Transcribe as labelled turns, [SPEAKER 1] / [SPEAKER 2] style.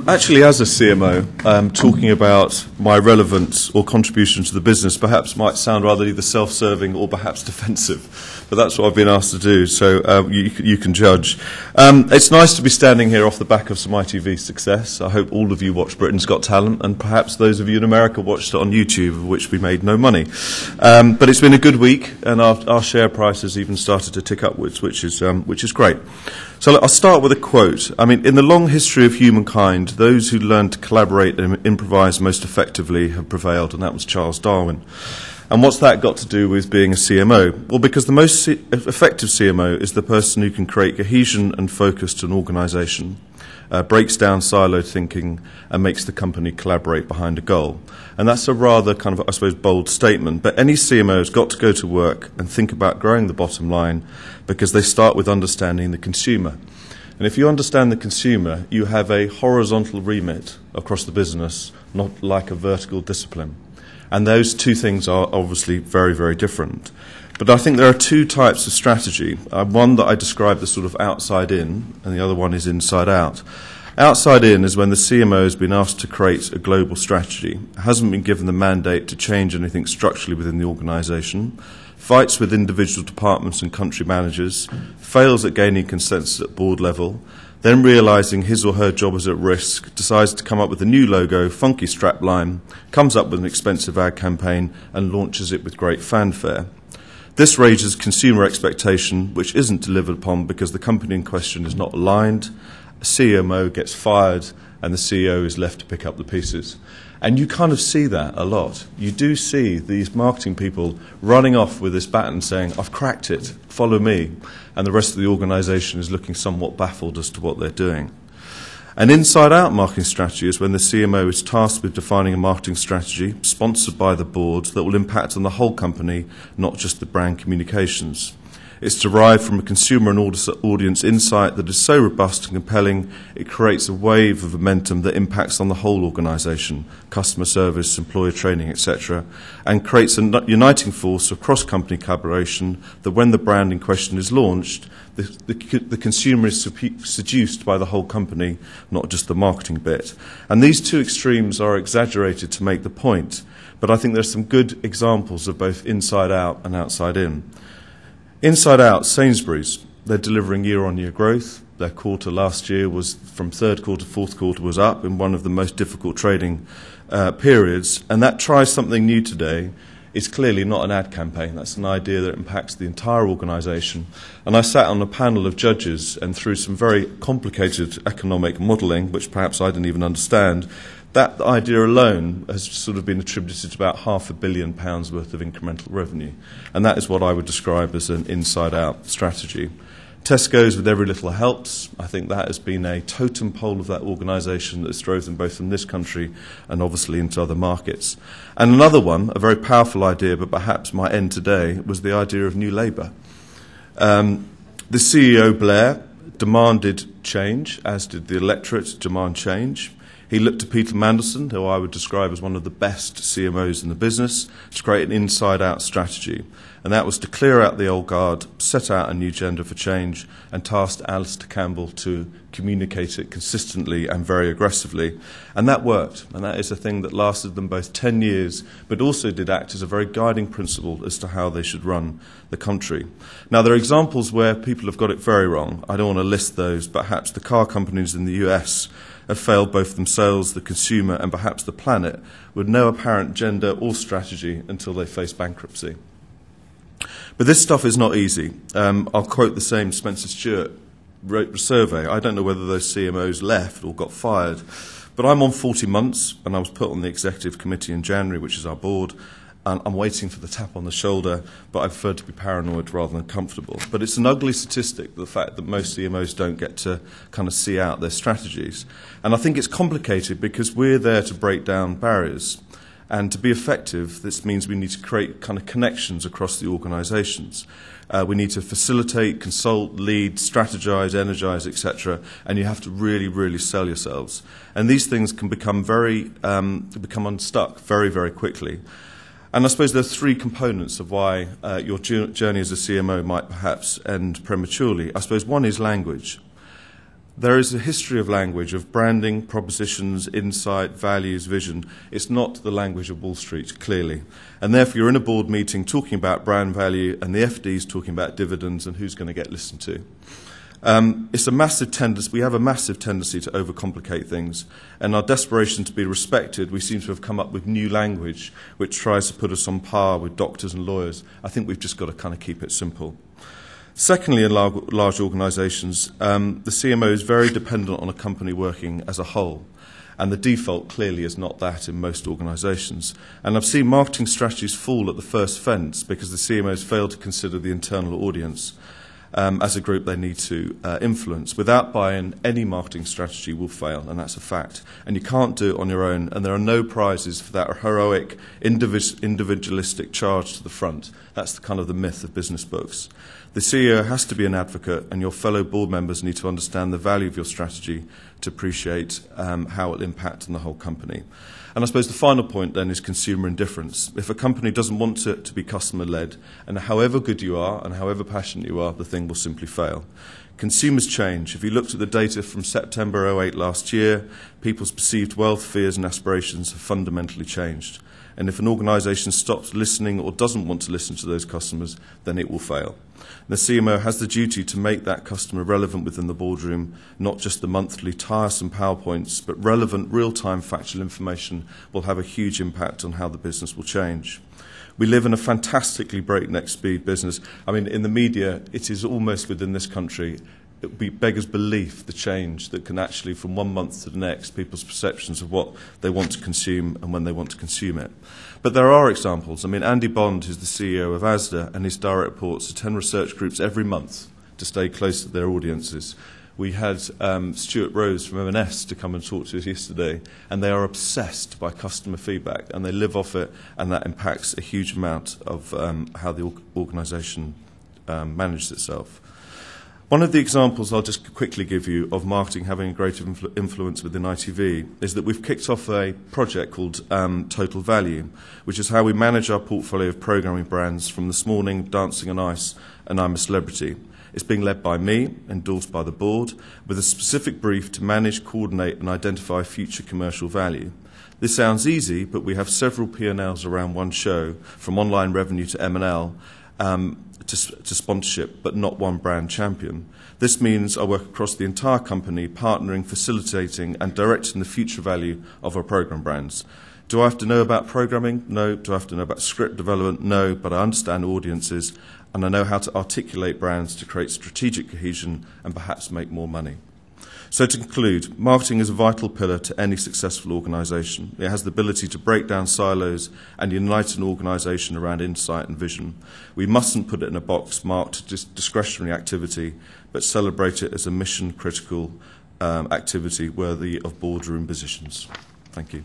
[SPEAKER 1] Actually, as a CMO, talking about my relevance or contribution to the business perhaps might sound rather either self-serving or perhaps defensive, but that's what I've been asked to do, so you can judge. It's nice to be standing here off the back of some ITV success. I hope all of you watched Britain's Got Talent, and perhaps those of you in America watched it on YouTube, of which we made no money. But it's been a good week, and our share price has even started to tick upwards, which is great. So I'll start with a quote. I mean, in the long history of humankind, those who learned to collaborate and improvise most effectively have prevailed, and that was Charles Darwin. And what's that got to do with being a CMO? Well, because the most effective CMO is the person who can create cohesion and focus to an organisation, breaks down siloed thinking, and makes the company collaborate behind a goal. And that's a rather kind of, I suppose, bold statement, but any CMO has got to go to work and think about growing the bottom line, because they start with understanding the consumer. And if you understand the consumer, you have a horizontal remit across the business, not like a vertical discipline. And those two things are obviously very, very different. But I think there are two types of strategy. One that I describe as sort of outside in, and the other one is inside out. Outside in is when the CMO has been asked to create a global strategy, hasn't been given the mandate to change anything structurally within the organisation, fights with individual departments and country managers, fails at gaining consensus at board level, then realising his or her job is at risk, decides to come up with a new logo, funky strapline, comes up with an expensive ad campaign and launches it with great fanfare. This raises consumer expectation, which isn't delivered upon because the company in question is not aligned. A CMO gets fired and the CEO is left to pick up the pieces. And you kind of see that a lot. You do see these marketing people running off with this baton saying, I've cracked it, follow me. And the rest of the organisation is looking somewhat baffled as to what they're doing. An inside-out marketing strategy is when the CMO is tasked with defining a marketing strategy sponsored by the board that will impact on the whole company, not just the brand communications. It's derived from a consumer and audience insight that is so robust and compelling, it creates a wave of momentum that impacts on the whole organisation, customer service, employer training, etc., and creates a uniting force of cross-company collaboration that when the brand in question is launched, the consumer is seduced by the whole company, not just the marketing bit. And these two extremes are exaggerated to make the point, but I think there's some good examples of both inside out and outside in. Inside out, Sainsbury's, they're delivering year-on-year growth. Their quarter last year was, from third quarter, fourth quarter, was up in one of the most difficult trading periods. And that tries something new today. It's clearly not an ad campaign. That's an idea that impacts the entire organisation. And I sat on a panel of judges, and through some very complicated economic modelling, which perhaps I didn't even understand, that idea alone has sort of been attributed to about £500 million worth of incremental revenue. And that is what I would describe as an inside-out strategy. Tesco's with every little helps. I think that has been a totem pole of that organisation that has drove them both from this country and obviously into other markets. And another one, a very powerful idea, but perhaps my end today, was the idea of new labour. The CEO, Blair, demanded change, as did the electorate demand change. He looked to Peter Mandelson, who I would describe as one of the best CMOs in the business, to create an inside-out strategy. And that was to clear out the old guard, set out a new agenda for change, and tasked Alistair Campbell to communicate it consistently and very aggressively. And that worked. And that is a thing that lasted them both 10 years, but also did act as a very guiding principle as to how they should run the country. Now, there are examples where people have got it very wrong. I don't want to list those, but perhaps the car companies in the US have failed both themselves, the consumer, and perhaps the planet, with no apparent agenda or strategy until they face bankruptcy. But this stuff is not easy. I'll quote the same Spencer Stewart wrote a survey. I don't know whether those CMOs left or got fired, but I'm on 40 months, and I was put on the executive committee in January, which is our board, and I'm waiting for the tap on the shoulder, but I prefer to be paranoid rather than comfortable. But it's an ugly statistic, the fact that most CMOs don't get to kind of see out their strategies. And I think it's complicated because we're there to break down barriers. And to be effective, this means we need to create kind of connections across the organisations. We need to facilitate, consult, lead, strategize, energize, etc. And you have to really, really sell yourselves. And these things can become unstuck very, very quickly. And I suppose there are three components of why your journey as a CMO might perhaps end prematurely. I suppose one is language. There is a history of language, of branding, propositions, insight, values, vision. It's not the language of Wall Street, clearly. And therefore, you're in a board meeting talking about brand value, and the FD is talking about dividends and who's going to get listened to. It's a massive tendency. We have a massive tendency to overcomplicate things. And our desperation to be respected, we seem to have come up with new language which tries to put us on par with doctors and lawyers. I think we've just got to kind of keep it simple. Secondly, in large organisations, the CMO is very dependent on a company working as a whole. And the default clearly is not that in most organisations. And I've seen marketing strategies fall at the first fence because the CMOs fail to consider the internal audience as a group they need to influence. Without buy-in, any marketing strategy will fail, and that's a fact. And you can't do it on your own, and there are no prizes for that heroic, individualistic charge to the front. That's kind of the myth of business books. The CEO has to be an advocate, and your fellow board members need to understand the value of your strategy to appreciate how it will impact on the whole company. And I suppose the final point then is consumer indifference. If a company doesn't want it to be customer-led, and however good you are and however passionate you are, the thing will simply fail. Consumers change. If you looked at the data from September 2008 last year, people's perceived wealth, fears and aspirations have fundamentally changed. And if an organisation stops listening or doesn't want to listen to those customers, then it will fail. The CMO has the duty to make that customer relevant within the boardroom, not just the monthly tiresome PowerPoints, but relevant real-time factual information will have a huge impact on how the business will change. We live in a fantastically breakneck speed business. I mean, in the media, it is almost within this country, it beggars belief, the change that can actually, from one month to the next, people's perceptions of what they want to consume and when they want to consume it. But there are examples. I mean, Andy Bond, who's the CEO of Asda, and his direct reports attend research groups every month to stay close to their audiences. We had Stuart Rose from M&S to come and talk to us yesterday, and they are obsessed by customer feedback, and they live off it, and that impacts a huge amount of how the organisation manages itself. One of the examples I'll just quickly give you of marketing having a greater influence within ITV is that we've kicked off a project called Total Value, which is how we manage our portfolio of programming brands from This Morning, Dancing on Ice, and I'm a Celebrity. It's being led by me, endorsed by the board, with a specific brief to manage, coordinate and identify future commercial value. This sounds easy, but we have several P&Ls around one show, from online revenue to M&L, to sponsorship, but not one brand champion. This means I work across the entire company, partnering, facilitating and directing the future value of our programme brands. Do I have to know about programming? No. Do I have to know about script development? No. But I understand audiences and I know how to articulate brands to create strategic cohesion and perhaps make more money. So to conclude, marketing is a vital pillar to any successful organisation. It has the ability to break down silos and unite an organisation around insight and vision. We mustn't put it in a box marked discretionary activity, but celebrate it as a mission-critical activity worthy of boardroom positions. Thank you.